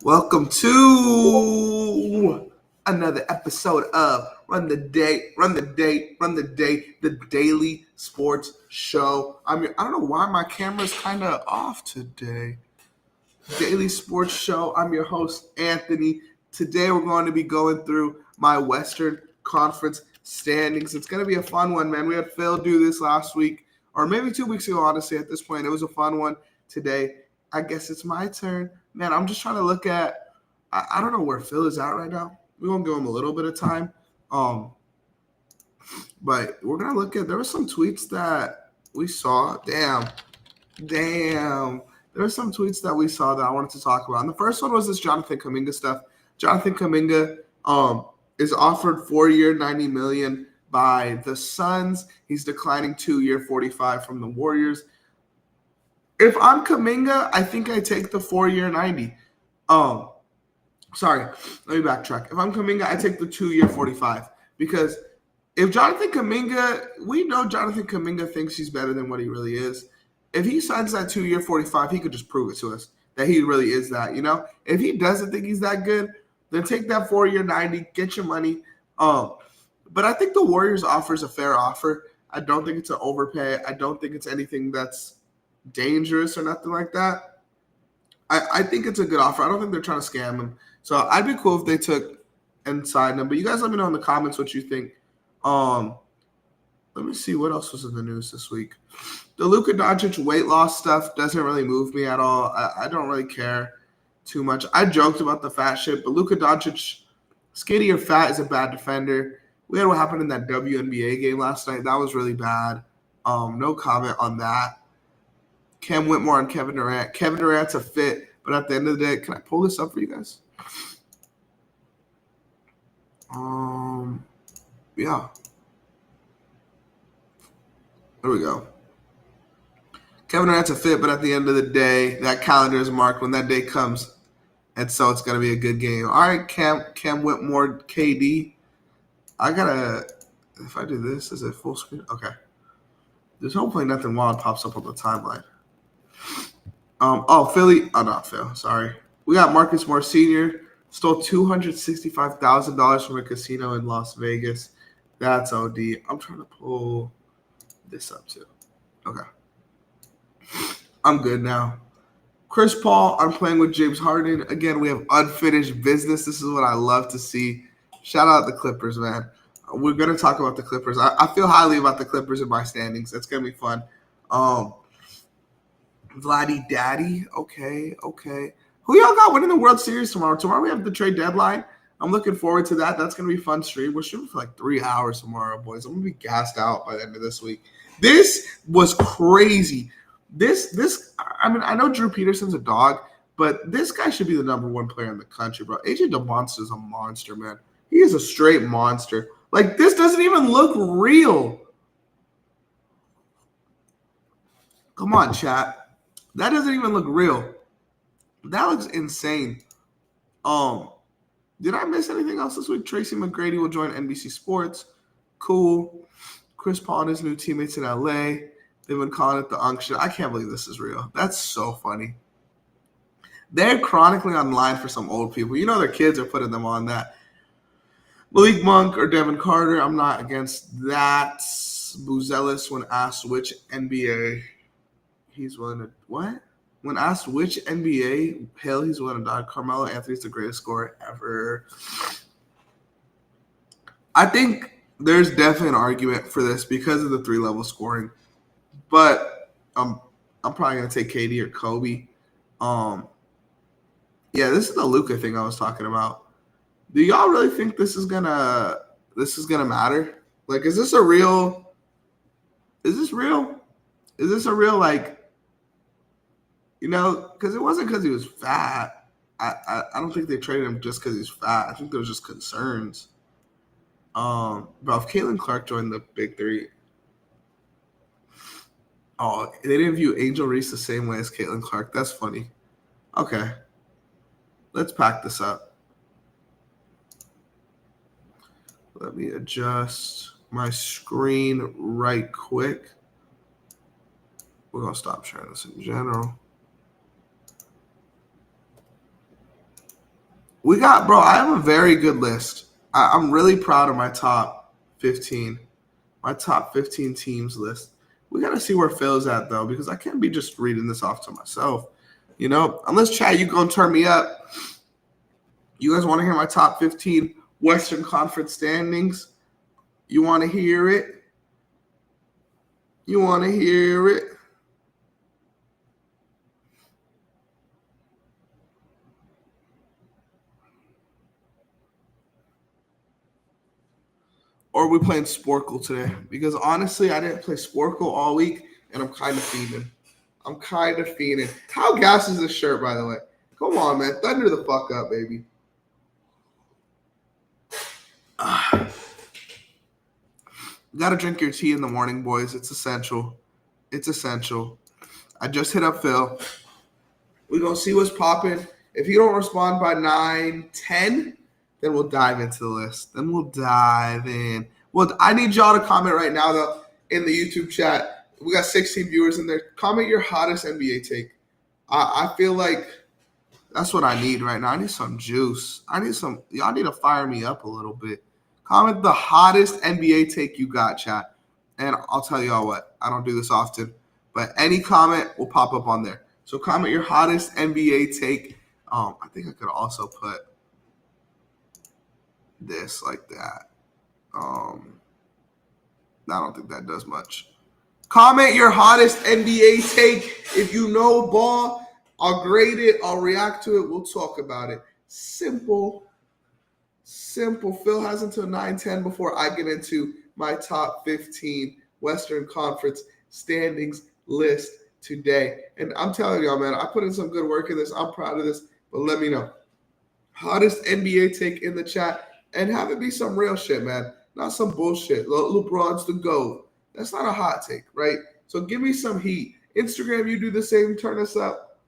Welcome to another episode of Run the Day, the Daily Sports Show. I don't know why my camera's kind of off today. Daily Sports Show. I'm your host, Anthony. Today we're going to be going through my Western Conference standings. It's going to be a fun one, man. We had Phil do this last week, or maybe 2 weeks ago, honestly, at this point. It was a fun one. Today, I guess it's my turn. Man, I'm just trying to look at – I don't know where Phil is at right now. We're going to give him a little bit of time. But we're going to look at – there were some tweets that we saw. Damn. There were some tweets that we saw that I wanted to talk about. And the first one was this Jonathan Kuminga stuff. Jonathan Kuminga is offered 4-year, $90 million by the Suns. He's declining 2-year, $45 from the Warriors. If I'm Kuminga, I think I take the 4-year, $90. Sorry, let me backtrack. If I'm Kuminga, I take the 2-year, $45 because if Jonathan Kuminga, we know Jonathan Kuminga thinks he's better than what he really is. If he signs that 2-year, $45, he could just prove it to us that he really is that, you know? If he doesn't think he's that good, then take that 4-year, $90, get your money. But I think the Warriors offer is a fair offer. I don't think it's an overpay. I don't think it's anything that's dangerous or nothing like that. I think it's a good offer. I don't think they're trying to scam him. So I'd be cool if they took and signed him. But you guys let me know in the comments what you think. Let me see what else was in the news this week. The Luka Doncic weight loss stuff doesn't really move me at all. I don't really care too much. I joked about the fat shit, but Luka Doncic, skinny or fat, is a bad defender. We had what happened in that WNBA game last night. That was really bad. No comment on that. Cam Whitmore and Kevin Durant. Kevin Durant's a fit, but at the end of the day, can I pull this up for you guys? Yeah. There we go. Kevin Durant's a fit, but at the end of the day, that calendar is marked when that day comes, and so it's going to be a good game. All right, Cam Whitmore, KD. If I do this, is it full screen? Okay. There's hopefully nothing wild pops up on the timeline. Philly. Oh, not Phil. Sorry. We got Marcus Morris Sr. Stole $265,000 from a casino in Las Vegas. That's OD. I'm trying to pull this up too. Okay. I'm good now. Chris Paul, I'm playing with James Harden. Again, we have unfinished business. This is what I love to see. Shout out the Clippers, man. We're going to talk about the Clippers. I feel highly about the Clippers in my standings. That's going to be fun. Vladdy Daddy. Okay. Who y'all got winning the World Series tomorrow? Tomorrow we have the trade deadline. I'm looking forward to that. That's going to be a fun stream. We're streaming for like 3 hours tomorrow, boys. I'm going to be gassed out by the end of this week. This was crazy. I know Drew Peterson's a dog, but this guy should be the number one player in the country, bro. AJ DeMonster is a monster, man. He is a straight monster. Like, this doesn't even look real. Come on, chat. That doesn't even look real. That looks insane. Did I miss anything else this week? Tracy McGrady will join NBC Sports. Cool. Chris Paul and his new teammates in LA. They've been calling it the unction. I can't believe this is real. That's so funny. They're chronically online for some old people. You know their kids are putting them on that. Malik Monk or Devin Carter, I'm not against that. Buzelis, when asked which NBA he's willing to – what? When asked which NBA hill he's willing to die, Carmelo Anthony's the greatest scorer ever. I think there's definitely an argument for this because of the 3-level scoring. But I'm probably going to take KD or Kobe. Yeah, this is the Luka thing I was talking about. Do y'all really think this is gonna matter? Like, is this real, like, you know, because it wasn't because he was fat. I don't think they traded him just because he's fat. I think there was just concerns. But if Caitlin Clark joined the Big Three, they didn't view Angel Reese the same way as Caitlin Clark. That's funny. Okay. Let's pack this up. Let me adjust my screen right quick. We're going to stop sharing this in general. We got, bro, I have a very good list. I'm really proud of my top 15. My top 15 teams list. We got to see where Phil's at, though, because I can't be just reading this off to myself. Unless, Chad, you going to turn me up. You guys want to hear my top 15 Western Conference standings? You want to hear it? You want to hear it? Or are we playing Sporkle today? Because honestly, I didn't play Sporkle all week, and I'm kind of fiending. How gas is this shirt, by the way? Come on, man. Thunder the fuck up, baby. You gotta drink your tea in the morning, boys. It's essential. I just hit up Phil. We're gonna see what's popping. If you don't respond by 9:10, then we'll dive into the list. Then we'll dive in. Well, I need y'all to comment right now, though, in the YouTube chat. We got 16 viewers in there. Comment your hottest NBA take. I feel like that's what I need right now. I need some juice. Y'all need to fire me up a little bit. Comment the hottest NBA take you got, chat. And I'll tell y'all what. I don't do this often. But any comment will pop up on there. So comment your hottest NBA take. I think I could also put this like that. I don't think that does much. Comment your hottest NBA take. If you know ball, I'll grade it. I'll react to it. We'll talk about it. Simple. Phil has until 9:10 before I get into my top 15 Western Conference standings list today. And I'm telling y'all, man, I put in some good work in this. I'm proud of this. But let me know. Hottest NBA take in the chat. And have it be some real shit, man. Not some bullshit. LeBron's the GOAT. That's not a hot take, right? So give me some heat. Instagram, you do the same. Turn us up.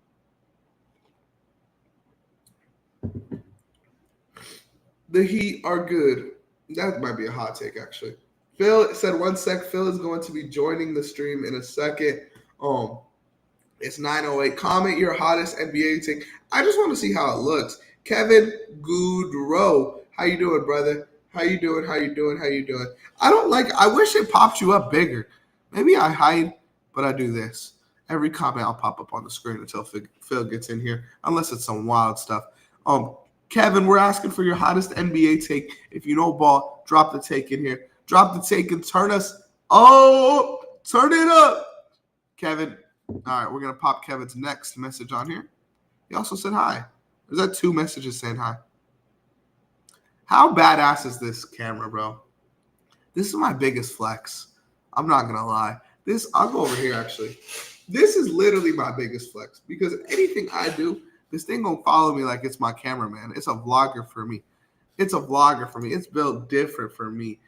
The Heat are good. That might be a hot take, actually. Phil said 1 sec. Phil is going to be joining the stream in a second. It's 9:08. Comment your hottest NBA take. I just want to see how it looks. Kevin Goodrow. How you doing, brother? How you doing? I wish it popped you up bigger. Maybe I hide, but I do this. Every comment I'll pop up on the screen until Phil gets in here, unless it's some wild stuff. Kevin, we're asking for your hottest NBA take. If you know ball, drop the take in here. Drop the take and turn it up. Kevin. All right, we're going to pop Kevin's next message on here. He also said hi. There's that 2 messages saying hi. How badass is this camera, bro? This is my biggest flex. I'm not going to lie. I'll go over here, actually. This is literally my biggest flex because anything I do, this thing going to follow me like it's my cameraman. It's a vlogger for me. It's built different for me.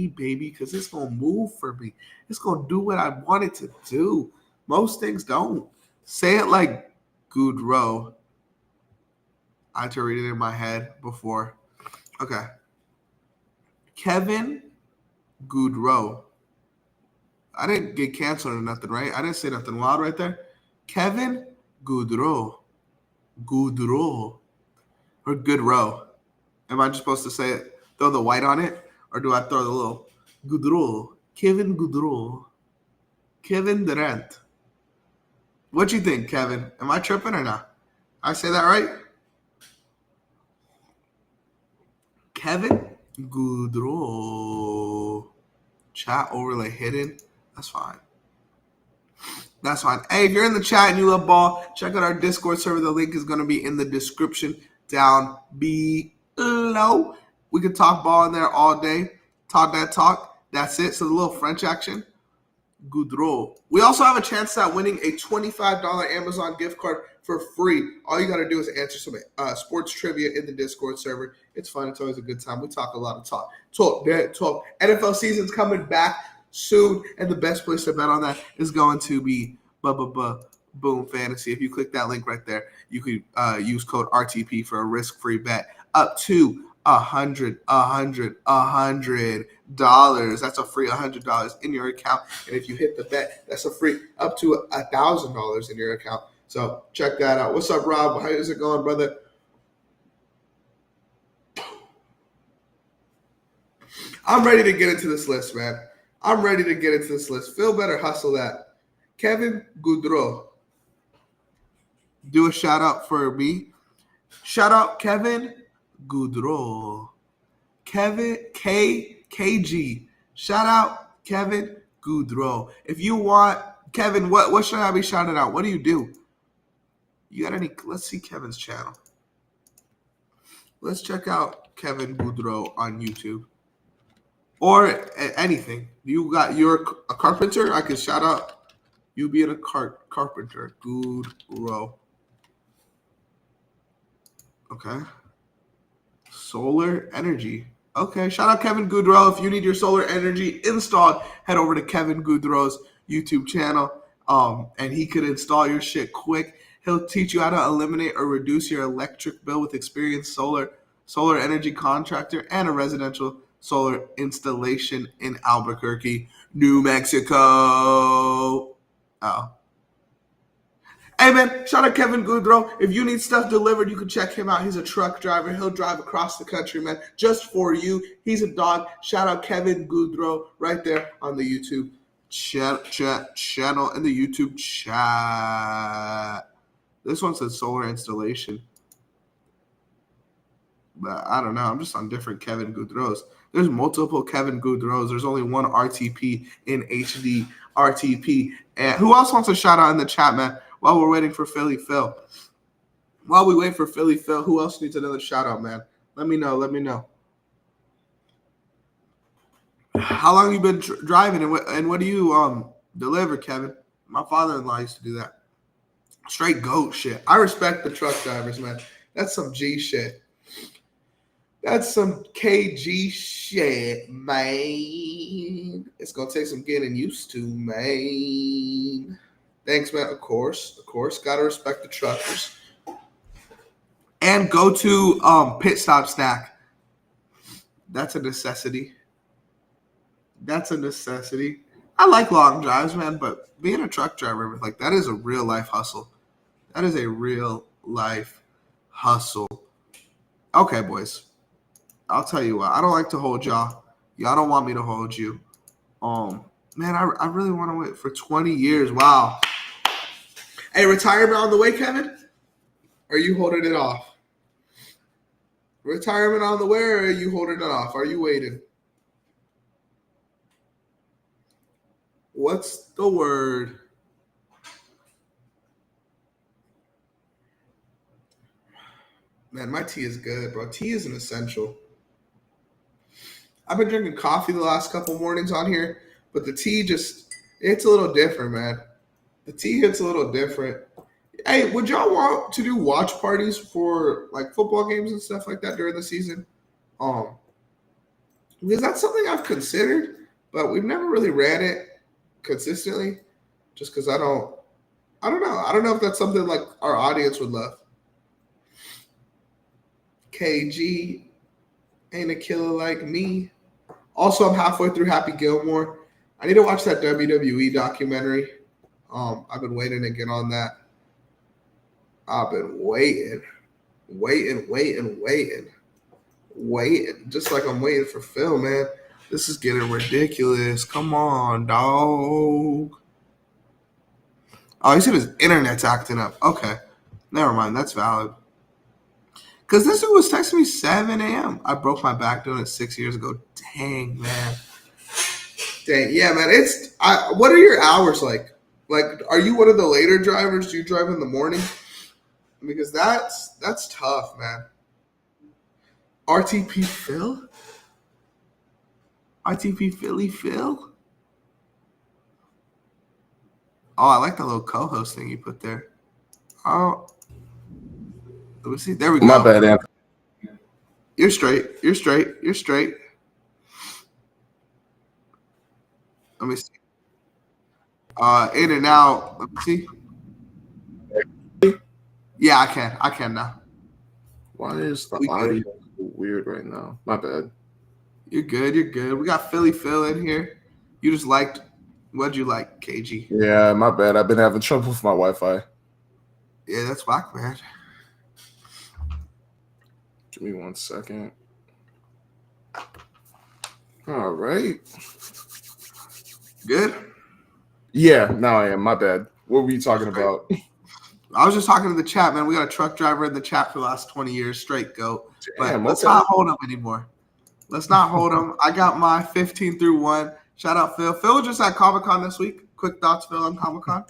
Baby, because it's going to move for me. It's going to do what I want it to do. Most things don't. Say it like Goodrow. I had to read it in my head before. Okay. Kevin Goodrow. I didn't get canceled or nothing, right? I didn't say nothing wild right there. Kevin Goodrow. Or Goodrow. Am I just supposed to say it? Throw the white on it? Or do I throw the little Goodrow? Kevin Goodrow. Kevin Durant. What you think, Kevin? Am I tripping or not? I say that right? Kevin Goodrow. Chat overlay hidden. That's fine. Hey, if you're in the chat and you love ball, check out our Discord server. The link is going to be in the description down below. We can talk ball in there all day. Talk that talk. That's it. So the little French action. Goudreau. We also have a chance at winning a $25 Amazon gift card for free. All you got to do is answer some sports trivia in the Discord server. It's fun. It's always a good time. We talk a lot of talk. Talk. NFL season's coming back soon, and the best place to bet on that is going to be Boom Fantasy. If you click that link right there, you could use code RTP for a risk-free bet up to $100. That's a free $100 in your account. And if you hit the bet, that's a free up to $1,000 in your account. So check that out. What's up, Rob? How is it going, brother? I'm ready to get into this list, man. I'm ready to get into this list. Phil better hustle that. Kevin Goudreau. Do a shout out for me. Shout out Kevin Goudreau. Kevin KG. Shout out Kevin Goudreau. If you want Kevin, what should I be shouting out? What do you do? You got any? Let's see Kevin's channel. Let's check out Kevin Goudreau on YouTube or anything. You're a carpenter. I can shout out you being a carpenter. Goudreau. Okay. Solar energy. Okay. Shout out Kevin Goudreau. If you need your solar energy installed, head over to Kevin Goudreau's YouTube channel. And he could install your shit quick. He'll teach you how to eliminate or reduce your electric bill with experienced solar energy contractor and a residential solar installation in Albuquerque, New Mexico. Oh. Hey, man, shout out Kevin Goudreau. If you need stuff delivered, you can check him out. He's a truck driver. He'll drive across the country, man, just for you. He's a dog. Shout out Kevin Goudreau right there on the YouTube channel in the YouTube chat. This one says solar installation. But I don't know. I'm just on different Kevin Goudreaus. There's multiple Kevin Goudreaus. There's only one RTP in HD RTP. And who else wants a shout out in the chat, man? While we're waiting for Philly Phil. While we wait for Philly Phil, who else needs another shout out, man? Let me know. How long have you been driving, and what do you deliver, Kevin? My father-in-law used to do that. Straight goat shit. I respect the truck drivers, man. That's some G shit. That's some KG shit, man. It's going to take some getting used to, man. Thanks, man. Of course. Got to respect the truckers. And go to Pit Stop Snack. That's a necessity. I like long drives, man, but being a truck driver, like, that is a real life hustle. Okay, boys. I'll tell you what. I don't like to hold y'all. Y'all don't want me to hold you. Man, I really want to wait for 20 years. Wow. Hey, retirement on the way, Kevin? Or are you holding it off? Retirement on the way, or are you holding it off? Are you waiting? What's the word? Man, my tea is good, bro. Tea is an essential. I've been drinking coffee the last couple mornings on here, but the tea it's a little different, man. The tea hits a little different. Hey, would y'all want to do watch parties for like football games and stuff like that during the season? Because that's something I've considered, but we've never really ran it consistently. Just because I don't know. I don't know if that's something like our audience would love. KG ain't a killer like me. Also, I'm halfway through Happy Gilmore. I need to watch that WWE documentary. I've been waiting to get on that. I've been waiting. Just like I'm waiting for Phil, man. This is getting ridiculous. Come on, dog. Oh, he said his internet's acting up. Okay. Never mind. That's valid. Because this dude was texting me 7 a.m. I broke my back doing it 6 years ago. Dang, man. Yeah, man. What are your hours like? Like, are you one of the later drivers? Do you drive in the morning? Because that's tough, man. RTP Phil? RTP Philly Phil? Oh, I like the little co-host thing you put there. Oh. Let me see. There we go. My bad, Anthony. You're straight. Let me see. In and out. Let me see. Yeah, I can now. Why is the audio weird right now? My bad. You're good. We got Philly Phil in here. You just liked. What'd you like, KG? Yeah, my bad. I've been having trouble with my Wi-Fi. Yeah, that's whack, man. Give me 1 second. All right. Good? Yeah, now I am. My bad. What were you talking about? I was just talking to the chat, man. We got a truck driver in the chat for the last 20 years straight, GOAT. But Damn, let's okay. not hold him anymore. Let's not hold him. I got my 15 through 1. Shout out Phil. Phil was just at Comic-Con this week. Quick thoughts, Phil, on Comic-Con?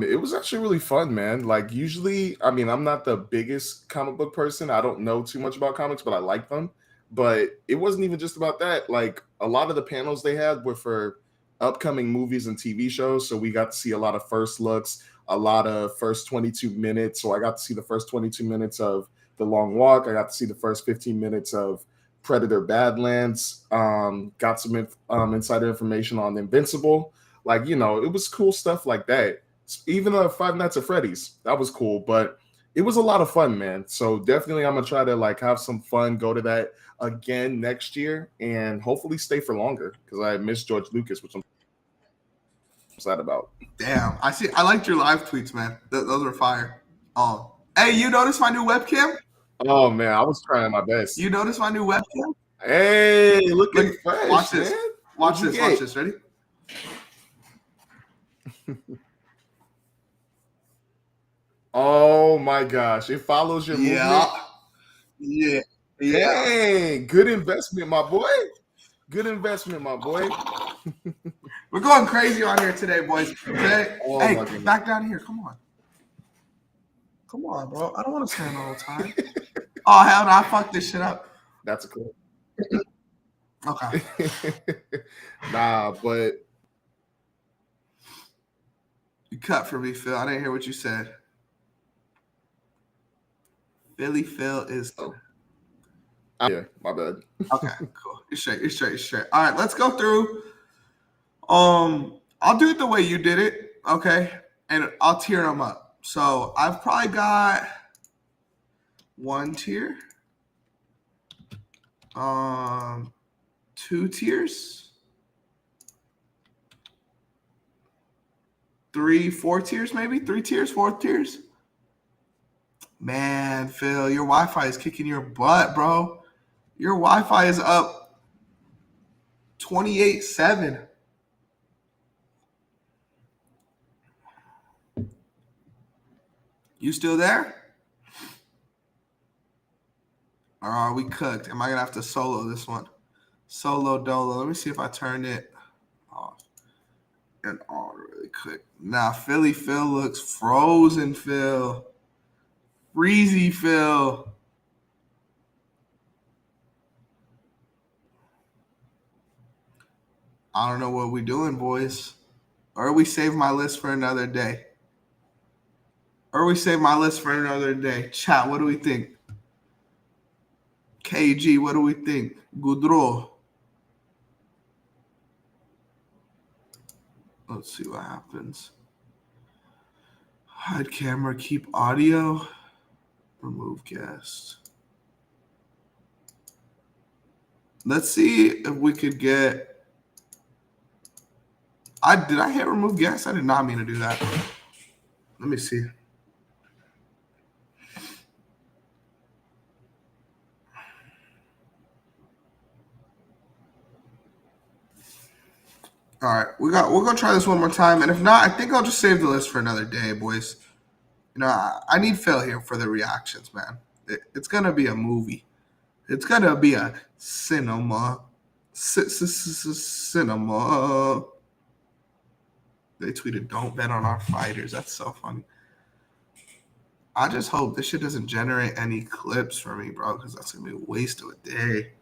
It was actually really fun, man. Like usually, I mean, I'm not the biggest comic book person. I don't know too much about comics, but I like them. But it wasn't even just about that. Like a lot of the panels they had were for upcoming movies and TV shows. So we got to see a lot of first looks, a lot of first 22 minutes. So I got to see the first 22 minutes of The Long Walk. I got to see the first 15 minutes of Predator Badlands. Got some insider information on Invincible. Like, it was cool stuff like that. Even Five Nights at Freddy's, that was cool, but it was a lot of fun, man. So definitely I'm gonna try to like have some fun, go to that again next year, and hopefully stay for longer because I miss George Lucas, which I'm sad about. Damn. I see. I liked your live tweets, man. Those were fire. Oh. Hey, you noticed my new webcam? Oh man, I was trying my best. You noticed my new webcam? Hey, looking Look, fresh, watch man. this. What'd Watch you this. get? Watch this. Ready? Oh my gosh, it follows your movement. Yeah. Yeah. Dang, good investment, my boy. Good investment, my boy. We're going crazy on here today, boys. Today, Oh hey, my goodness. back down here. Come on. Come on, bro. I don't want to stand the whole time. Oh, hell no. I fucked this shit up. That's a cool. Okay. Nah, but You cut for me, Phil. I didn't hear what you said. Philly Phil is. yeah, my bad. Okay, cool. You're straight. You're straight. You're straight. All right, let's go through. I'll do it the way you did it, okay? And I'll tier them up. So I've probably got 1 tier, 2 tiers, 3, 4 tiers, maybe 3 tiers, 4 tiers. Man, Phil, your Wi-Fi is kicking your butt, bro. Your Wi-Fi is up 28.7. You still there? Or are we cooked? Am I gonna have to solo this one? Solo dolo. Let me see if I turned it off and on really quick. Now Philly Phil looks frozen, Phil. Freezy Phil. I don't know what we doing, boys. Or we save my list for another day. Chat, what do we think? KG, what do we think? Goudreau. Let's see what happens. Hide camera, keep audio, remove guest. Let's see if we could get. Did I hit remove guest? I did not mean to do that. Let me see. All right, we're gonna try this one more time, and if not, I think I'll just save the list for another day, boys. I need Phil here for the reactions, man. It's gonna be a movie. It's gonna be a cinema. Cinema. They tweeted, "Don't bet on our fighters." That's so funny. I just hope this shit doesn't generate any clips for me, bro, because that's gonna be a waste of a day.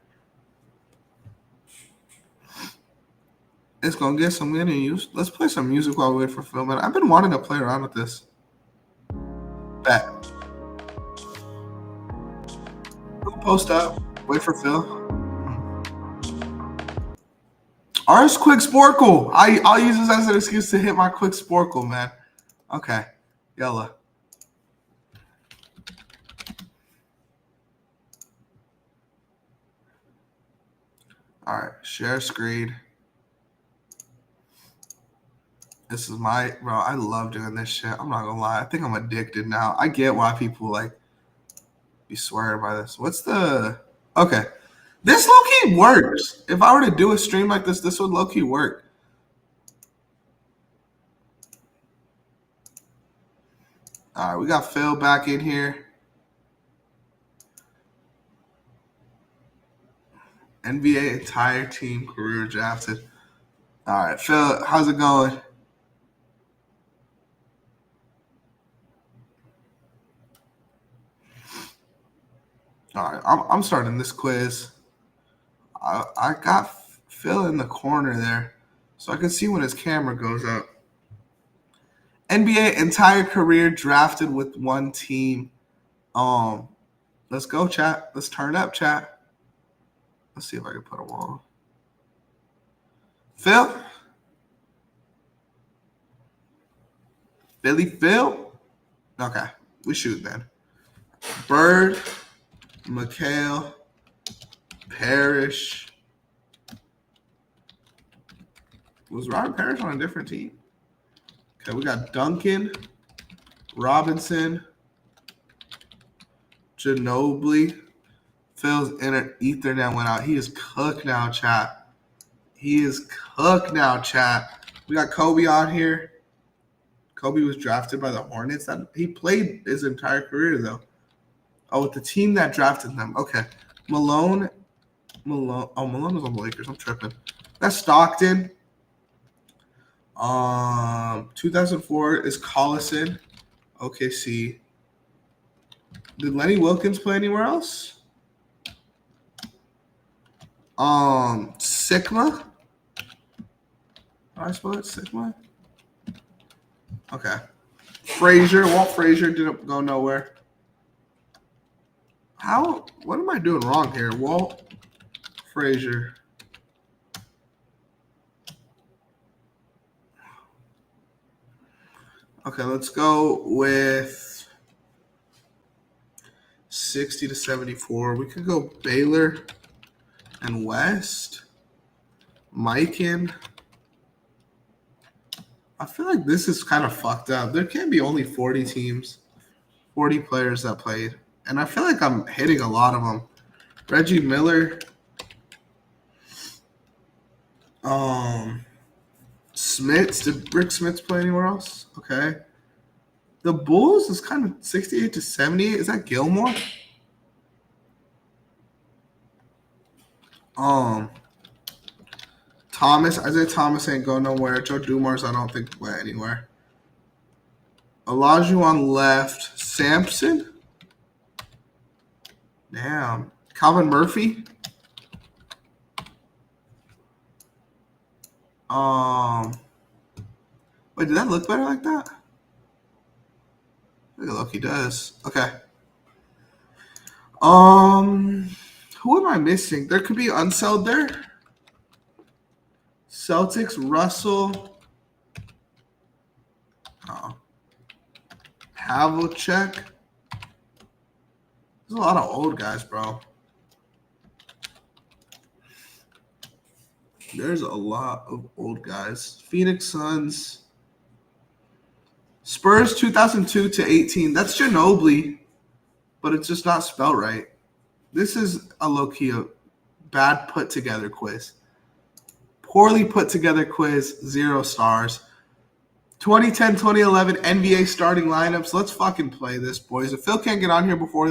It's gonna get some interviews. Let's play some music while we wait for Phil, man. I've been wanting to play around with this. Bet. We'll post up. Wait for Phil. Ours quick sporkle. I'll use this as an excuse to hit my quick sporkle, man. Okay. Yalla. All right. Share screen. This is my bro. I love doing this shit. I'm not gonna lie. I think I'm addicted now. I get why people like be swearing by this. What's the okay? This low key works. If I were to do a stream like this would low key work. All right, we got Phil back in here. NBA entire team career drafted. All right, Phil, how's it going? All right, I'm starting this quiz. I got Phil in the corner there, so I can see when his camera goes up. NBA entire career drafted with one team. Let's go, chat. Let's turn up, chat. Let's see if I can put them on. Phil? Philly Phil? Okay, we shoot then. Bird, McHale, Parrish. Was Robert Parrish on a different team? Okay, we got Duncan, Robinson, Ginobili. Phil's Ethernet went out. He is cooked now, chat. He is cooked now, chat. We got Kobe on here. Kobe was drafted by the Hornets. He played his entire career, though. Oh, with the team that drafted them. Okay. Malone. Oh, Malone was on the Lakers. I'm tripping. That's Stockton. 2004 is Collison. OKC. Did Lenny Wilkins play anywhere else? Sigma. How do I spell it? Sigma? Okay. Frazier. Walt Frazier didn't go nowhere. What am I doing wrong here? Walt Frazier. Okay, let's go with 60 to 74. We could go Baylor and West. Mikan. I feel like this is kind of fucked up. There can't be only 40 teams, 40 players that played. And I feel like I'm hitting a lot of them. Reggie Miller. Smits. Did Rick Smits play anywhere else? Okay. The Bulls is kind of 68 to 78. Is that Gilmore? Thomas. Isaiah Thomas ain't going nowhere. Joe Dumars, I don't think went anywhere. Olajuwon left. Sampson? Damn. Calvin Murphy? Wait, did that look better like that? I think Loki does. Okay. Who am I missing? There could be unsold there. Celtics, Russell. Havlicek. There's a lot of old guys, bro. There's a lot of old guys. Phoenix Suns. Spurs 2002 to 18. That's Ginobili, but it's just not spelled right. This is a low-key bad put-together quiz. Poorly put-together quiz, 0 stars. 2010, 2011 NBA starting lineups. Let's fucking play this, boys. If Phil can't get on here before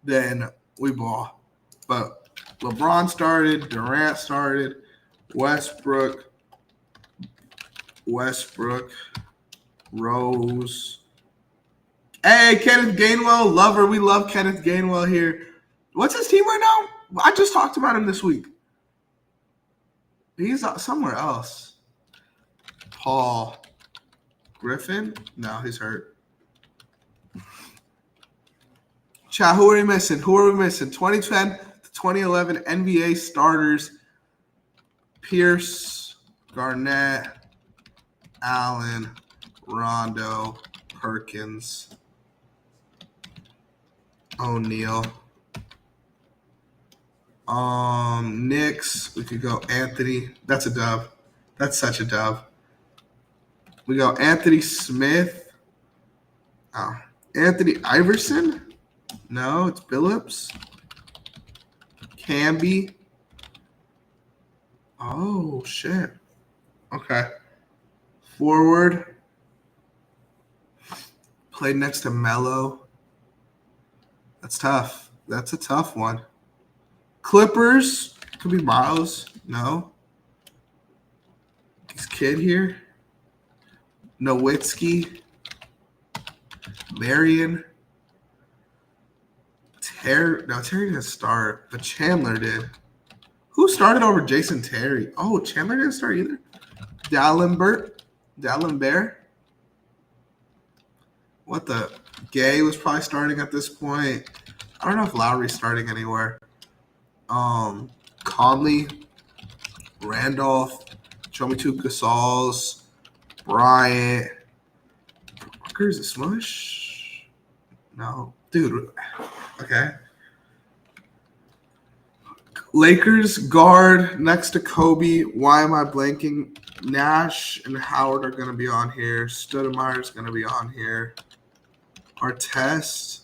then we ball. But LeBron started, Durant started, Westbrook, Rose. Hey, Kenneth Gainwell, lover. We love Kenneth Gainwell here. What's his team right now? I just talked about him this week. He's somewhere else. Paul Griffin? No, he's hurt. Chat, who are we missing? 2010 to 2011 NBA starters. Pierce, Garnett, Allen, Rondo, Perkins, O'Neal. Knicks, we could go Anthony. That's a dub. That's such a dub. We go Anthony Smith. Oh, Anthony Iverson? No, it's Billups. Camby. Oh, shit. Okay. Forward. Played next to Melo. That's tough. That's a tough one. Clippers. Could be Miles. No. This kid here. Nowitzki. Marion. Terry didn't start, but Chandler did. Who started over Jason Terry? Oh, Chandler didn't start either. Dallin Bear. What the? Gay was probably starting at this point. I don't know if Lowry's starting anywhere. Conley, Randolph, show me two Gasols, Bryant. Is it Smush? No. Dude. Okay. Lakers guard next to Kobe. Why am I blanking? Nash and Howard are going to be on here. Stoudemire is going to be on here. Artest.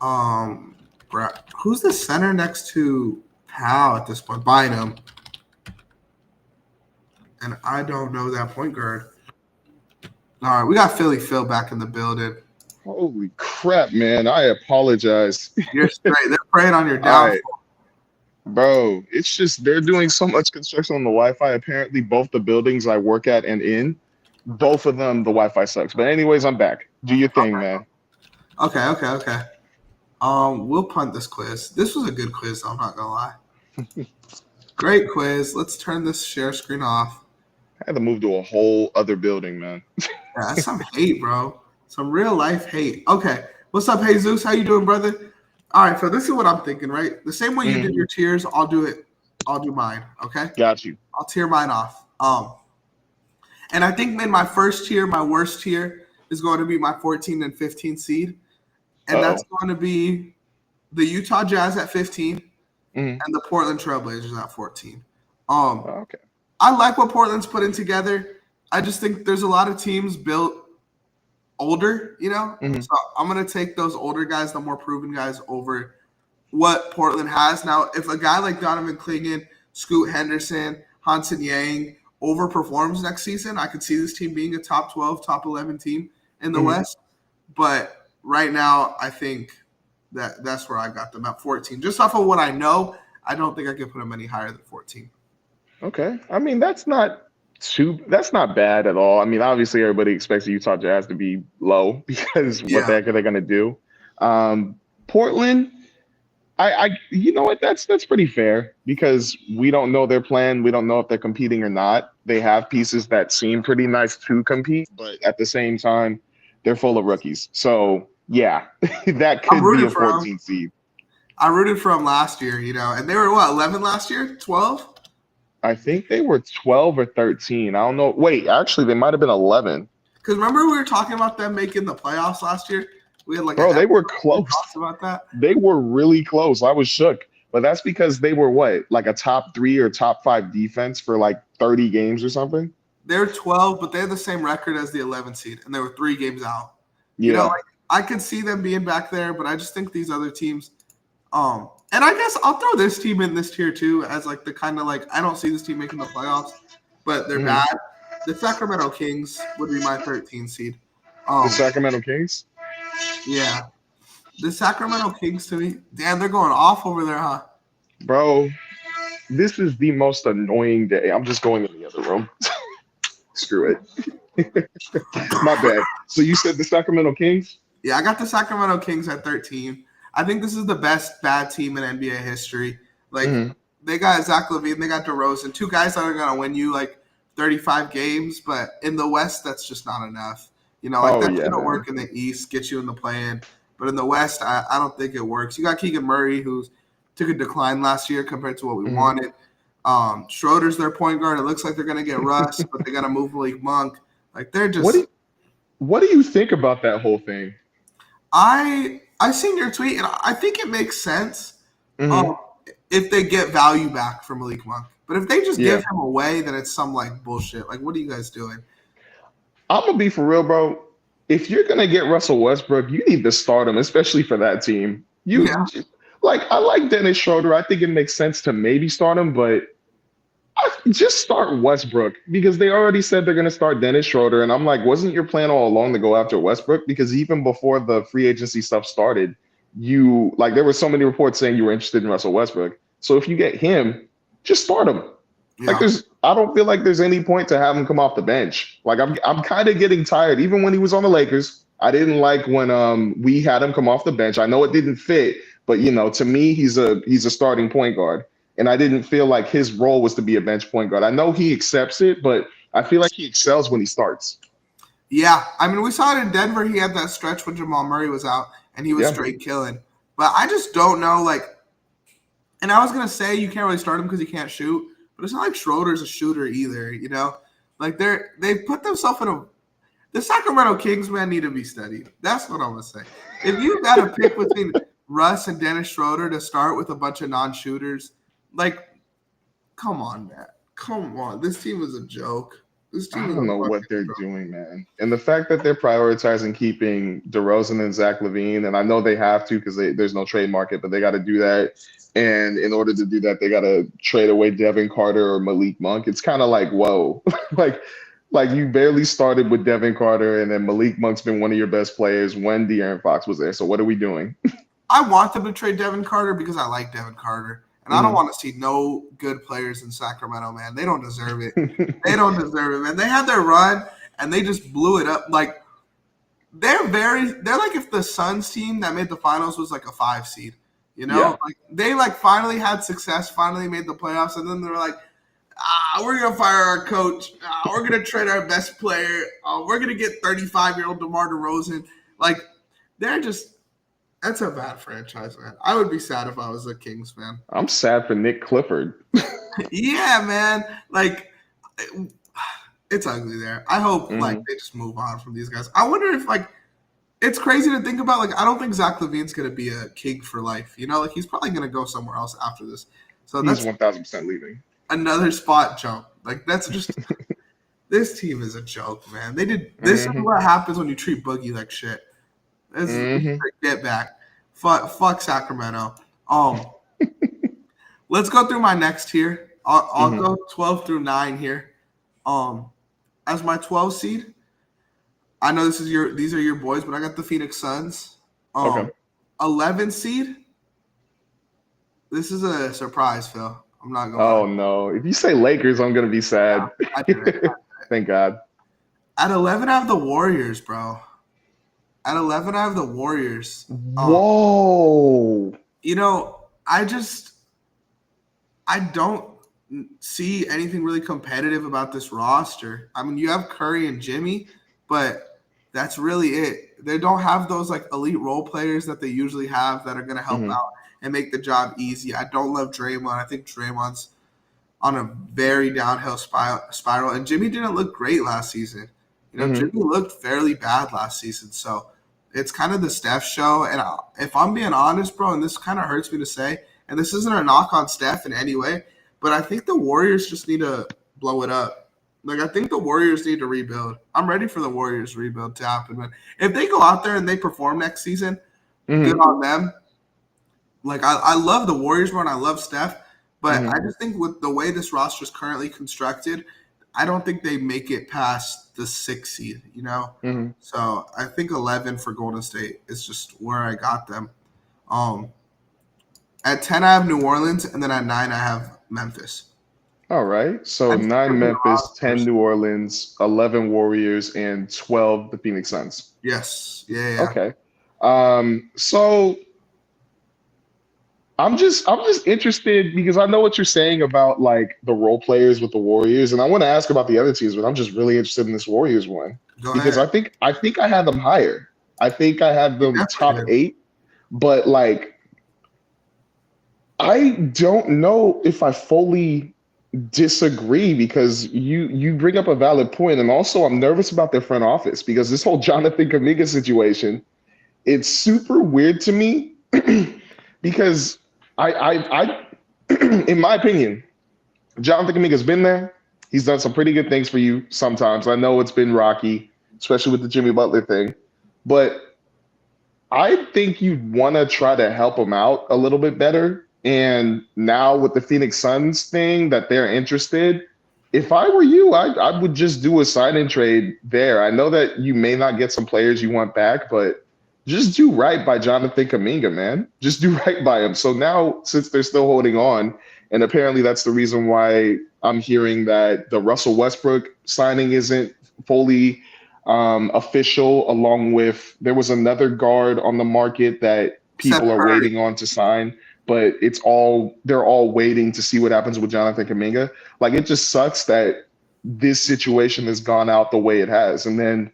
Who's the center next to Powell at this point? Bynum. And I don't know that point guard. All right, we got Philly Phil back in the building. Holy crap, man. I apologize. You're straight. They're preying on your downfall. Bro, it's just they're doing so much construction on the Wi-Fi. Apparently, both the buildings I work at and in, both of them, the Wi-Fi sucks. But anyways, I'm back. Do your thing, man. Okay. We'll punt this quiz. This was a good quiz, though, I'm not gonna lie. Great quiz. Let's turn this share screen off. I had to move to a whole other building, man. Yeah, that's some hate, bro. Some real life hate. Okay. What's up, Jesus? How you doing, brother? All right, so this is what I'm thinking, right? The same way you did your tiers, I'll do it. I'll do mine, okay? Got you. I'll tier mine off. And I think in my first tier, my worst tier is going to be my 14 and 15 seed. And that's going to be the Utah Jazz at 15 and the Portland Trailblazers at 14. Okay. I like what Portland's putting together. I just think there's a lot of teams built older, you know? So I'm going to take those older guys, the more proven guys, over what Portland has. Now, if a guy like Donovan Clingan, Scoot Henderson, Hansen Yang overperforms next season, I could see this team being a top 12, top 11 team in the West. But right now, I think that's where I got them at 14. Just off of what I know, I don't think I could put them any higher than 14. Okay. I mean, that's not bad at all. I mean, obviously everybody expects the Utah Jazz to be low because what the heck are they going to do? Portland, I you know what? That's pretty fair because we don't know their plan. We don't know if they're competing or not. They have pieces that seem pretty nice to compete, but at the same time, they're full of rookies. So yeah, that could be a 14 seed. I rooted for them last year, you know, and they were what, 11 last year? 12? I think they were 12 or 13. I don't know. Wait, actually, they might have been 11. Because remember we were talking about them making the playoffs last year? We had they were close. About that. They were really close. I was shook. But that's because they were what? Like a top 3 or top 5 defense for like 30 games or something? They're 12, but they had the same record as the 11 seed, and they were 3 games out. Yeah. You know, like, I could see them being back there, but I just think these other teams and I guess I'll throw this team in this tier too as like the kind of like I don't see this team making the playoffs, but they're bad. The Sacramento Kings would be my 13 seed. The Sacramento Kings? Yeah. The Sacramento Kings to me, damn, they're going off over there, huh? Bro, this is the most annoying day. I'm just going in the other room. Screw it. My bad. So you said the Sacramento Kings? Yeah, I got the Sacramento Kings at 13. I think this is the best bad team in NBA history. Like, they got Zach LaVine, they got DeRozan, 2 guys that are going to win you, like, 35 games. But in the West, that's just not enough. You know, like, that's going to work in the East, get you in the play-in. But in the West, I don't think it works. You got Keegan Murray, who took a decline last year compared to what we wanted. Schroeder's their point guard. It looks like they're going to get Russ, but they got to move Malik Monk. Like, they're just – What do you think about that whole thing? I seen your tweet, and I think it makes sense if they get value back from Malik Monk. But if they just give him away, then it's some, like, bullshit. Like, what are you guys doing? I'm gonna be for real, bro. If you're gonna get Russell Westbrook, you need to start him, especially for that team. Yeah, Like I like Dennis Schroeder. I think it makes sense to maybe start him, but just start Westbrook because they already said they're gonna start Dennis Schroeder, and I'm like, wasn't your plan all along to go after Westbrook? Because even before the free agency stuff started, you like there were so many reports saying you were interested in Russell Westbrook. So if you get him, just start him. Like yeah. I don't feel like there's any point to have him come off the bench. Like I'm kind of getting tired. Even when he was on the Lakers, I didn't like when we had him come off the bench. I know it didn't fit, but to me he's a starting point guard. And I didn't feel like his role was to be a bench point guard. I know he accepts it, but I feel like he excels when he starts. Yeah, I mean, we saw it in Denver. He had that stretch when Jamal Murray was out, and he was Yeah. straight killing. But I just don't know, like, and I was gonna say you can't really start him because he can't shoot, but it's not like Schroeder's a shooter either. Like they put themselves in a. The Sacramento Kings, man, need to be studied. That's what I'm gonna say. If you got to pick between Russ and Dennis Schroeder to start with a bunch of non-shooters, like, come on, man, come on. This team is a joke. This I team is don't a know what fucking they're joke. doing, man. And the fact that they're prioritizing keeping DeRozan and Zach LaVine, and I know they have to because there's no trade market, but they got to do that. And in order to do that, they got to trade away Devin Carter or Malik Monk. It's kind of like, whoa, like, like you barely started with Devin Carter, and then Malik Monk's been one of your best players when De'Aaron Fox was there. So what are we doing? I want them to trade Devin Carter because I like Devin Carter. And I don't Mhm. want to see no good players in Sacramento, man. They don't deserve it. They don't deserve it, man. They had their run and they just blew it up. Like they're like if the Suns team that made the finals was like a 5 seed. Yeah. Like they like finally had success, finally made the playoffs, and then they're like, we're gonna fire our coach. We're gonna trade our best player. We're gonna get 35-year-old DeMar DeRozan. Like they're just that's a bad franchise, man. I would be sad if I was a Kings fan. I'm sad for Nick Clifford. Yeah, man. Like it's ugly there. I hope like Mhm. they just move on from these guys. I wonder if like it's crazy to think about. Like I don't think Zach LaVine's gonna be a king for life. Like he's probably gonna go somewhere else after this. So He's that's 1000% leaving. another spot jump. Like that's just this team is a joke, man. They did this is Mhm. what happens when you treat Boogie like shit. This is Mhm. get back. Fuck Sacramento. Let's go through my next tier. I'll Mhm. go 12 through 9 here. As my 12 seed, I know these are your boys, but I got the Phoenix Suns. Okay. 11 seed. This is a surprise, Phil. I'm not gonna lie. Oh no. If you say Lakers, I'm gonna be sad. I did it. Thank God. At 11, I have the Warriors, bro. At 11, I have the Warriors. Whoa. I just I don't see anything really competitive about this roster. I mean, you have Curry and Jimmy, but that's really it. They don't have those like elite role players that they usually have that are going to help Mhm. out and make the job easy. I don't love Draymond. I think Draymond's on a very downhill spiral. And Jimmy didn't look great last season. Jimmy Mhm. looked fairly bad last season. So it's kind of the Steph show. And if I'm being honest, bro, and this kind of hurts me to say, and this isn't a knock on Steph in any way, but I think the Warriors just need to blow it up. Like, I think the Warriors need to rebuild. I'm ready for the Warriors rebuild to happen. But if they go out there and they perform next season, good Mhm. on them. Like, I love the Warriors more and I love Steph. But I Mhm. just think with the way this roster is currently constructed, I don't think they make it past the 6th seed. Mhm. So I think 11 for Golden State is just where I got them. Um, at 10, I have New Orleans, and then at 9, I have Memphis. All right. I So just think 9 they're better Memphis, 10 rosters. New Orleans, 11 Warriors, and 12 the Phoenix Suns. Yes. Yeah. Okay. So I'm just interested because I know what you're saying about like the role players with the Warriors, and I want to ask about the other teams, but I'm just really interested in this Warriors one Go because ahead. I think I had them higher. I think I had You them top definitely did. 8, but like I don't know if I fully disagree because you bring up a valid point, and also I'm nervous about their front office because this whole Jonathan Kaminga situation, it's super weird to me because I in my opinion, Jonathan Kaminga's been there. He's done some pretty good things for you sometimes. I know it's been rocky. especially with the Jimmy Butler thing. But I think you'd want to try to help him out a little bit better. And now with the Phoenix Suns thing that they're interested, if I were you, I would just do a sign and trade there. I know that you may not get some players you want back, but just do right by Jonathan Kuminga, man. Just do right by him. So now, since they're still holding on, and apparently that's the reason why I'm hearing that the Russell Westbrook signing isn't fully official, along with there was another guard on the market that Steph people are Curry. waiting on to sign, but they're all waiting to see what happens with Jonathan Kuminga. Like, it just sucks that this situation has gone out the way it has. And then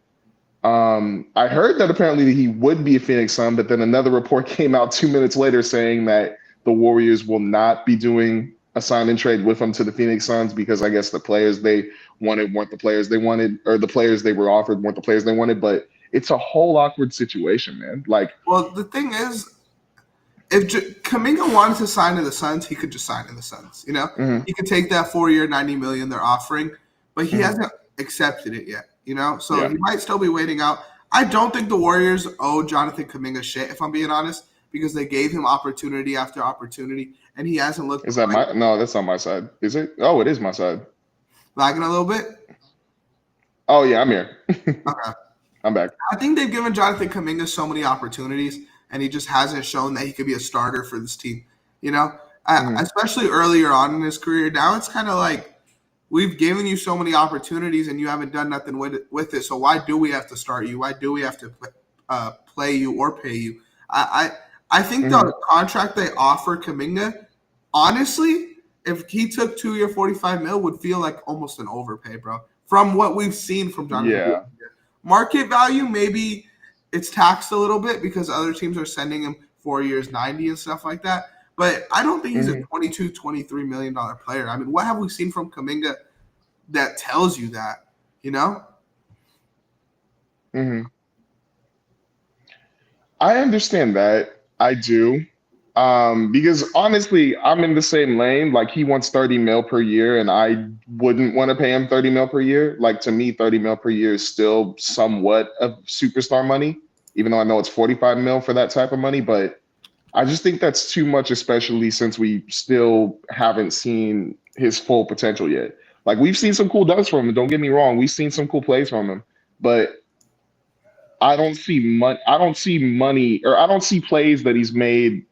I heard that apparently he would be a Phoenix Sun, but then another report came out 2 minutes later saying that the Warriors will not be doing a sign and trade with him to the Phoenix Suns because I guess the players they wanted weren't the players they wanted, or the players they were offered weren't the players they wanted. But it's a whole awkward situation, man. Like, Well, the thing is, if Kuminga wanted to sign to the Suns, he could just sign to the Suns. You know, mhm, he could take that 4-year, $90 million they're offering, but he mhm, hasn't accepted it yet. You know, so yeah. he might still be waiting out. I don't think the Warriors owe Jonathan Kuminga shit, if I'm being honest, because they gave him opportunity after opportunity, and he hasn't looked Is that like my? No, that's not my side. Is it? Oh, it is my side. lagging a little bit. Oh yeah, I'm here. Okay. I'm back. I think they've given Jonathan Kuminga so many opportunities, and he just hasn't shown that he could be a starter for this team. You know, Mhm, especially earlier on in his career. Now it's kind of like we've given you so many opportunities, and you haven't done nothing with it. So why do we have to start you? Why do we have to play you or pay you? I think mhm. the contract they offer Kuminga, honestly, if he took 2-year, $45 million, would feel like almost an overpay, bro. From what we've seen from Jonathan Kuminga. Yeah. Market value, maybe it's taxed a little bit because other teams are sending him 4 years, 90 and stuff like that. But I don't think he's a Mhm, $22, $23 million player. I mean, what have we seen from Kuminga that tells you that, you know? mhm. I understand that. I do. Because honestly, I'm in the same lane. Like, he wants 30 mil per year, and I wouldn't want to pay him 30 mil per year. Like, to me, 30 mil per year is still somewhat of superstar money, even though I know it's 45 mil for that type of money. But I just think that's too much, especially since we still haven't seen his full potential yet. Like, we've seen some cool dunks from him. Don't get me wrong. We've seen some cool plays from him, but I don't see money. I don't see money, or I don't see plays that he's made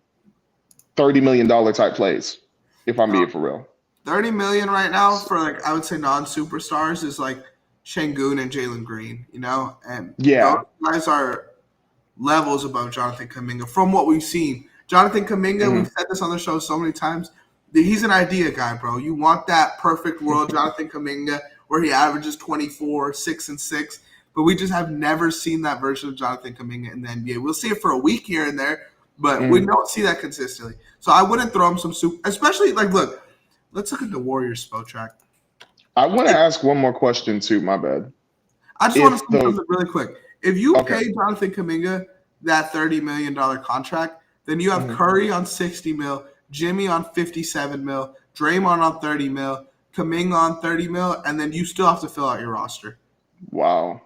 $30 million type plays. If I'm being for real. 30 million right now for, like, I would say non-superstars is like Şengün and Jalen Green, you know? And those Yeah. guys are levels above Jonathan Kuminga from what we've seen. Jonathan Kuminga, Mhm. we've said this on the show so many times, that he's an idea guy, bro. You want that perfect world Jonathan Kuminga where he averages 24, 6 and 6, but we just have never seen that version of Jonathan Kuminga in the NBA. We'll see it for a week here and there, but we Mhm. don't see that consistently. So I wouldn't throw him some soup, especially like, look, let's look at the Warriors spell track. I want to ask one more question too. My bad. I just want to If say the something really quick. If you Okay. pay Jonathan Kuminga that $30 million contract, then you have Mhm. Curry on 60 mil, Jimmy on 57 mil, Draymond on 30 mil, Kuminga on 30 mil, and then you still have to fill out your roster. Wow,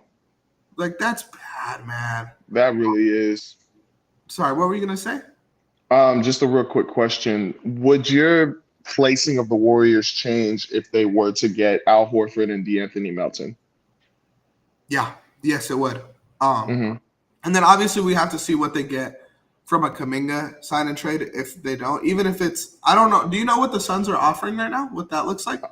Like, that's bad, man. that really is. Sorry, what were you going to say? Just a real quick question: would your placing of the Warriors change if they were to get Al Horford and DeAnthony Melton? Yeah. Yes, it would. Um, Hmm. and then obviously we have to see what they get from a Kuminga sign and trade if they don't. Even if it's – I don't know. Do you know what the Suns are offering right now? What that looks like?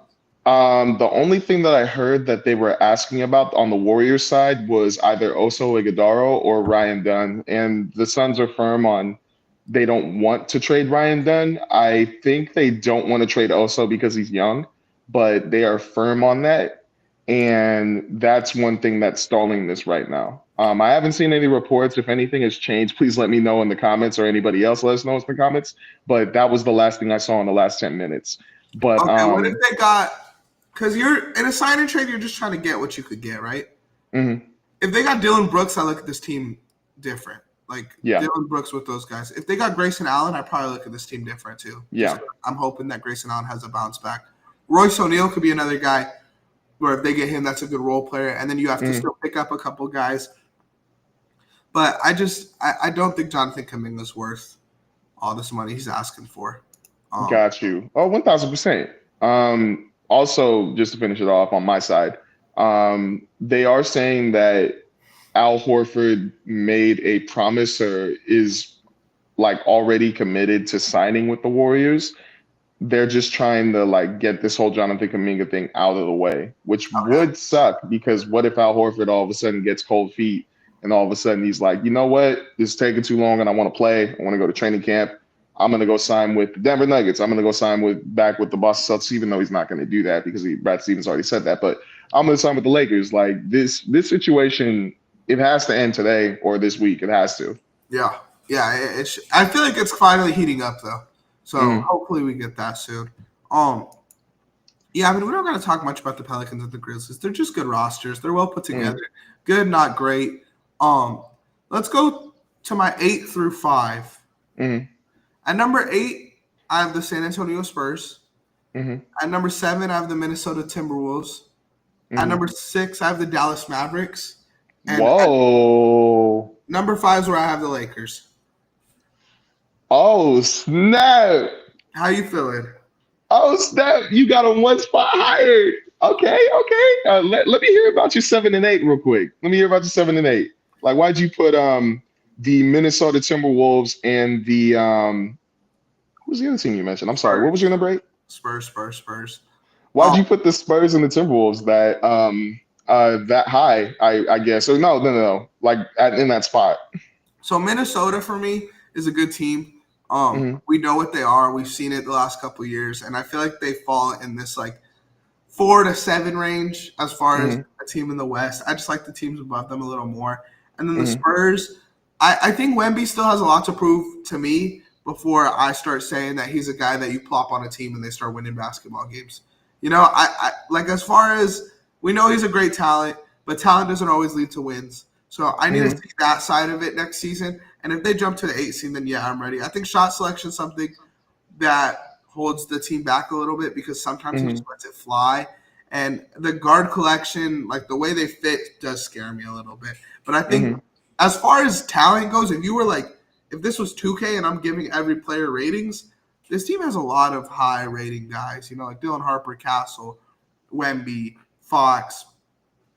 The only thing that I heard that they were asking about on the Warriors side was either Oso Ighodaro or Ryan Dunn, and the Suns are firm on they don't want to trade Ryan Dunn. I think they don't want to trade Oso because he's young, but they are firm on that, and that's one thing that's stalling this right now. I haven't seen any reports. If anything has changed, please let me know in the comments, or anybody else let us know in the comments. But that was the last thing I saw in the last 10 minutes. But Okay, what if they got – because you're in a sign and trade, you're just trying to get what you could get, right? mhm, If they got Dylan Brooks, I look at this team different. Like yeah, Dylan Brooks with those guys. If they got Grayson Allen, I probably look at this team different too. yeah. I'm hoping that Grayson Allen has a bounce back. Royce O'Neal could be another guy. where if they get him, that's a good role player, and then you have to still pick up a couple guys. But I don't think Jonathan Kuminga's worth all this money he's asking for. Got you. Oh, 1000%. Also, just to finish it off on my side, they are saying that Al Horford made a promise or is like already committed to signing with the Warriors. They're just trying to like get this whole Jonathan Kuminga thing out of the way, which would suck because what if Al Horford all of a sudden gets cold feet and all of a sudden he's like, you know what, this is taking too long and I want to play. I want to go to training camp. I'm going to go sign with the Denver Nuggets. I'm going to go sign back with the Boston Celtics, even though he's not going to do that because Brad Stevens already said that. But I'm going to sign with the Lakers. Like this situation, it has to end today or this week. It has to. Yeah. I feel like it's finally heating up though. So hopefully we get that soon. Yeah, I mean, we don't got to talk much about the Pelicans and the Grizzlies. They're just good rosters. They're well put together. Good, not great. Let's go to my 8 through 5. At number 8, I have the San Antonio Spurs. At number 7, I have the Minnesota Timberwolves. At number 6, I have the Dallas Mavericks. And Whoa. Number 5 is where I have the Lakers. Oh, snap. How you feeling? Oh, snap. You got them one spot higher. Okay. Let me hear about your 7 and 8 real quick. Let me hear about your 7 and 8. Like, why'd you put the Minnesota Timberwolves and the who was the other team you mentioned? I'm sorry. What was your number 8? Spurs. Why'd you put the Spurs and the Timberwolves that high? I guess. Or no. Like in that spot. So Minnesota for me is a good team. We know what they are. We've seen it the last couple of years, and I feel like they fall in this like 4 to 7 range as far as a team in the West. I just like the teams above them a little more. And then the Spurs, I think Wemby still has a lot to prove to me before I start saying that he's a guy that you plop on a team and they start winning basketball games. You know, I like as far as we know he's a great talent, but talent doesn't always lead to wins. So I need to see that side of it next season. And if they jump to the 8 seed, then yeah, I'm ready. I think shot selection is something that holds the team back a little bit because sometimes he just lets it fly. And the guard collection, like the way they fit, does scare me a little bit. But I think as far as talent goes, if this was 2K and I'm giving every player ratings, this team has a lot of high rating guys, you know, like Dylan Harper, Castle, Wemby, Fox.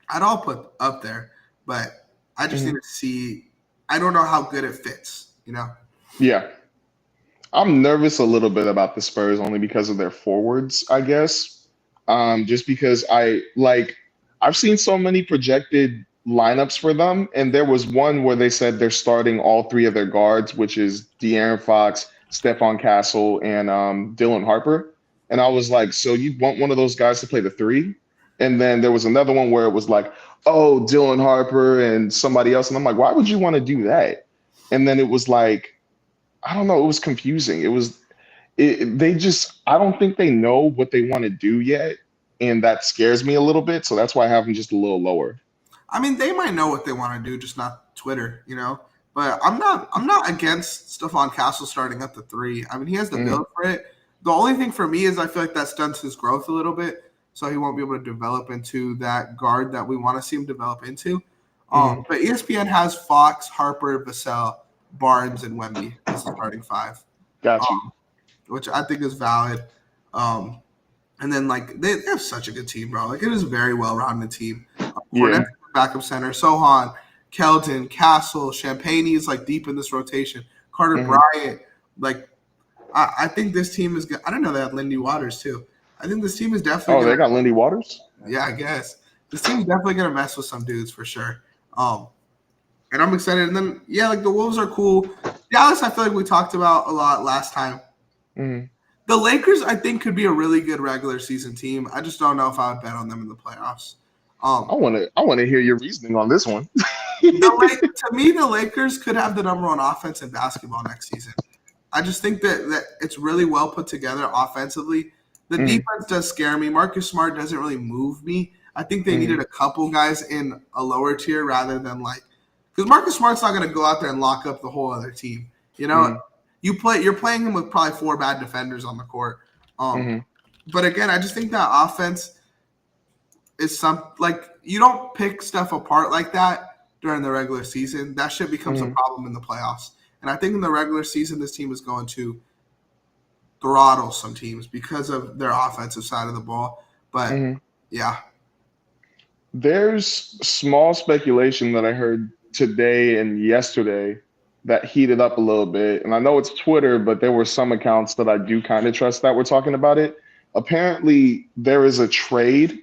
I'd all put up there, but I just need to see. I don't know how good it fits, you know? Yeah. I'm nervous a little bit about the Spurs only because of their forwards, I guess. Just because I've seen so many projected lineups for them, and there was one where they said they're starting all 3 of their guards, which is De'Aaron Fox, Stephon Castle, and Dylan Harper. And I was like, so you want one of those guys to play the 3? And then there was another one where it was like, oh, Dylan Harper and somebody else. And I'm like, why would you want to do that? And then it was like, I don't know. It was confusing. I don't think they know what they want to do yet. And that scares me a little bit. So that's why I have them just a little lower. I mean, they might know what they want to do, just not Twitter, you know? But I'm not against Stephon Castle starting at the 3. I mean, he has the build for it. The only thing for me is I feel like that stunts his growth a little bit. So he won't be able to develop into that guard that we want to see him develop into. But ESPN has Fox, Harper, Vassell, Barnes, and Wemby as the starting 5. Gotcha. Which I think is valid. And then, like, they have such a good team, bro. Like, it is a very well-rounded team. Backup center, Sohan, Keldon, Castle, Champagne is, like, deep in this rotation. Carter Bryant. Like, I think this team is good. I don't know they have Lindy Waters, too. I think this team is definitely. They got Lindy Waters? Yeah, I guess. This team's definitely going to mess with some dudes for sure. And I'm excited. And then, yeah, like the Wolves are cool. Dallas, I feel like we talked about a lot last time. The Lakers, I think, could be a really good regular season team. I just don't know if I would bet on them in the playoffs. I want to hear your reasoning on this one. To me, the Lakers could have the number 1 offense in basketball next season. I just think that it's really well put together offensively. The defense does scare me. Marcus Smart doesn't really move me. I think they needed a couple guys in a lower tier rather than because Marcus Smart's not going to go out there and lock up the whole other team. You know, you're playing him with probably 4 bad defenders on the court. But again, I just think that offense, is you don't pick stuff apart like that during the regular season. That shit becomes a problem in the playoffs. And I think in the regular season, this team is going to throttle some teams because of their offensive side of the ball. But yeah. There's small speculation that I heard today and yesterday that heated up a little bit. And I know it's Twitter, but there were some accounts that I do kind of trust that were talking about it. Apparently, there is a trade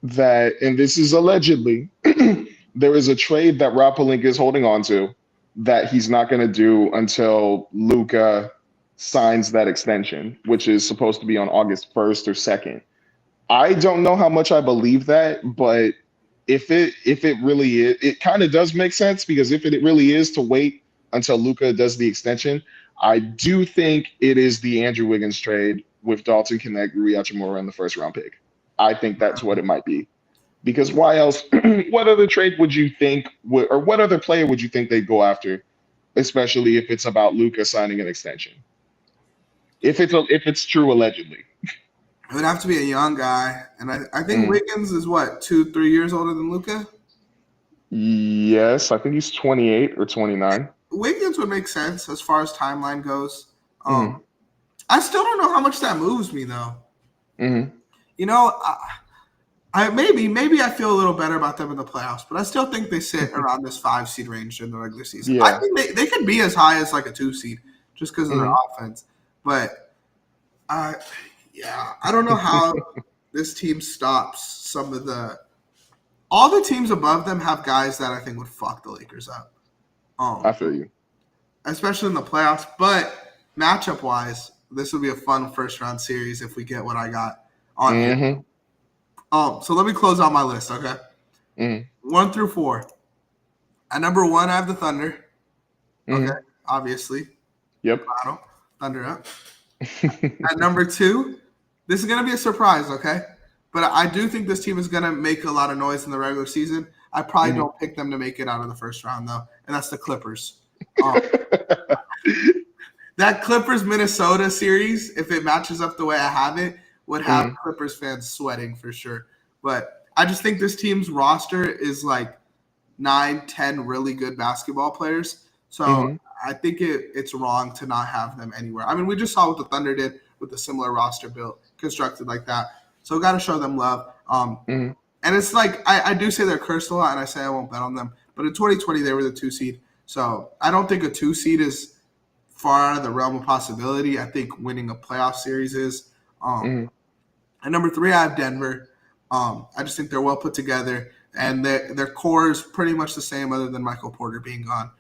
that, and this is allegedly, there is a trade that Rob Pelinka is holding on to that he's not going to do until Luka signs that extension, which is supposed to be on August 1st or 2nd. I don't know how much I believe that, but if it really is, it kind of does make sense, because if it really is to wait until Luka does the extension, I do think it is the Andrew Wiggins trade with Dalton Knecht, Rui Hachimura, and the first round pick. I think that's what it might be. Because why else? What other trade would you think, or what other player would you think they'd go after, especially if it's about Luka signing an extension? If it's true, allegedly. It would have to be a young guy, and I think Wiggins is what, 2-3 years older than Luka? Yes, I think he's 28 or 29. Wiggins would make sense as far as timeline goes. I still don't know how much that moves me though. You know, I maybe I feel a little better about them in the playoffs, but I still think they sit around this 5 seed range in the regular season. Yeah. I think they could be as high as like a 2 seed just because of their offense. But yeah, I don't know how this team stops some of all the teams above them have guys that I think would fuck the Lakers up. I feel you. Especially in the playoffs. But matchup-wise, this would be a fun first-round series if we get what I got on here. So let me close out my list, okay? 1 through 4. At number 1, I have the Thunder. Okay, obviously. Yep. Thunder up. At number 2, this is going to be a surprise, okay? But I do think this team is going to make a lot of noise in the regular season. I probably don't pick them to make it out of the first round, though, and that's the Clippers. That Clippers-Minnesota series, if it matches up the way I have it, would have Clippers fans sweating for sure. But I just think this team's roster is like 9-10 really good basketball players. So I think it's wrong to not have them anywhere. I mean, we just saw what the Thunder did with a similar roster built, constructed like that. So got to show them love. And it's like I do say they're cursed a lot, and I say I won't bet on them. But in 2020, they were the 2 seed. So I don't think a 2 seed is far out of the realm of possibility. I think winning a playoff series is. At number 3, I have Denver. I just think they're well put together, and their core is pretty much the same other than Michael Porter being gone.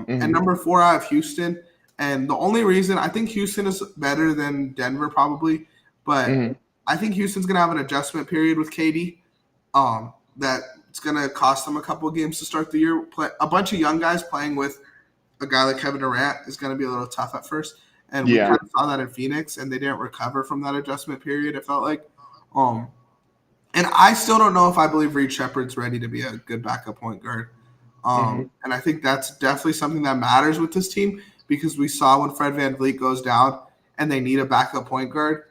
And number 4, I have Houston. And the only reason I think Houston is better than Denver probably, but I think Houston's going to have an adjustment period with KD that it's going to cost them a couple of games to start the year. A bunch of young guys playing with a guy like Kevin Durant is going to be a little tough at first. And we kind of saw that in Phoenix, and they didn't recover from that adjustment period, it felt like. And I still don't know if I believe Reed Shepherd's ready to be a good backup point guard. And I think that's definitely something that matters with this team, because we saw when Fred VanVleet goes down and they need a backup point guard,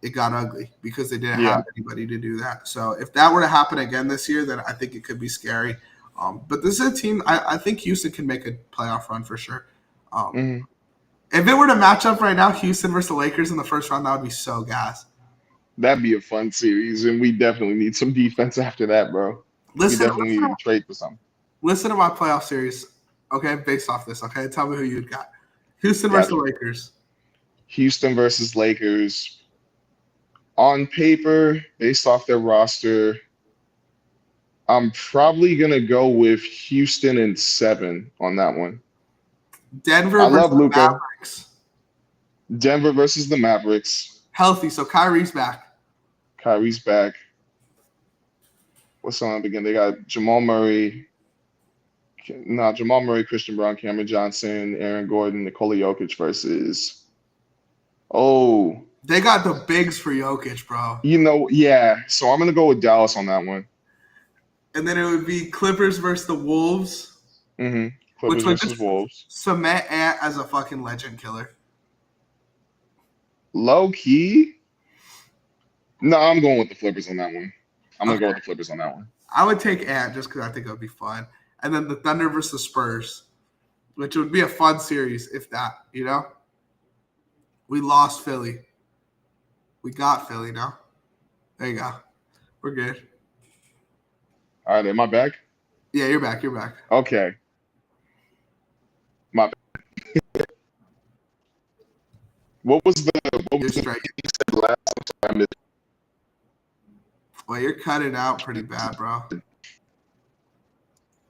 it got ugly because they didn't have anybody to do that. So if that were to happen again this year, then I think it could be scary. But this is a team, I think Houston can make a playoff run for sure. If it were to match up right now, Houston versus the Lakers in the first round, that would be so gas. That'd be a fun series, and we definitely need some defense after that, bro. We definitely need to trade for something. Listen to my playoff series, okay, based off this, okay? Tell me who you'd got. Houston versus the Lakers. Houston versus Lakers. On paper, based off their roster, I'm probably going to go with Houston in 7 on that one. Denver versus love the Luka. Mavericks. Denver versus the Mavericks. Healthy, so Kyrie's back. Kyrie's back. What's on again? They got Jamal Murray, Christian Brown, Cameron Johnson, Aaron Gordon, Nikola Jokic versus. Oh. They got the bigs for Jokic, bro. So I'm going to go with Dallas on that one. And then it would be Clippers versus the Wolves. Clippers versus Wolves. Cement Ant as a fucking legend killer. Low key, No, I'm going with the Flippers on that one. I'm gonna Okay. go with the Flippers on that one. I would take Ant just because I think it would be fun. And then the Thunder versus the Spurs, which would be a fun series if that, you know? We lost Philly. We got Philly now. There you go. We're good. All right, am I back? Yeah, you're back. You're back. Okay. My what was the You're straight. you said last time? Well, you're cutting out pretty bad, bro.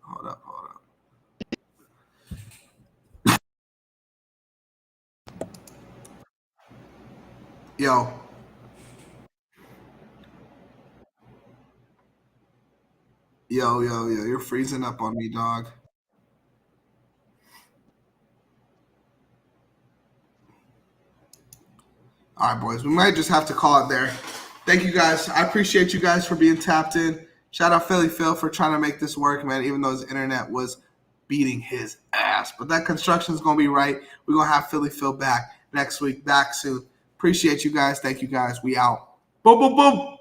Hold up. Yo. Yo. You're freezing up on me, dog. All right, boys. We might just have to call it there. Thank you, guys. I appreciate you guys for being tapped in. Shout out Philly Phil for trying to make this work, man, even though his internet was beating his ass. But that construction is going to be right. We're going to have Philly Phil back next week, back soon. Appreciate you guys. Thank you, guys. We out. Boom, boom, boom.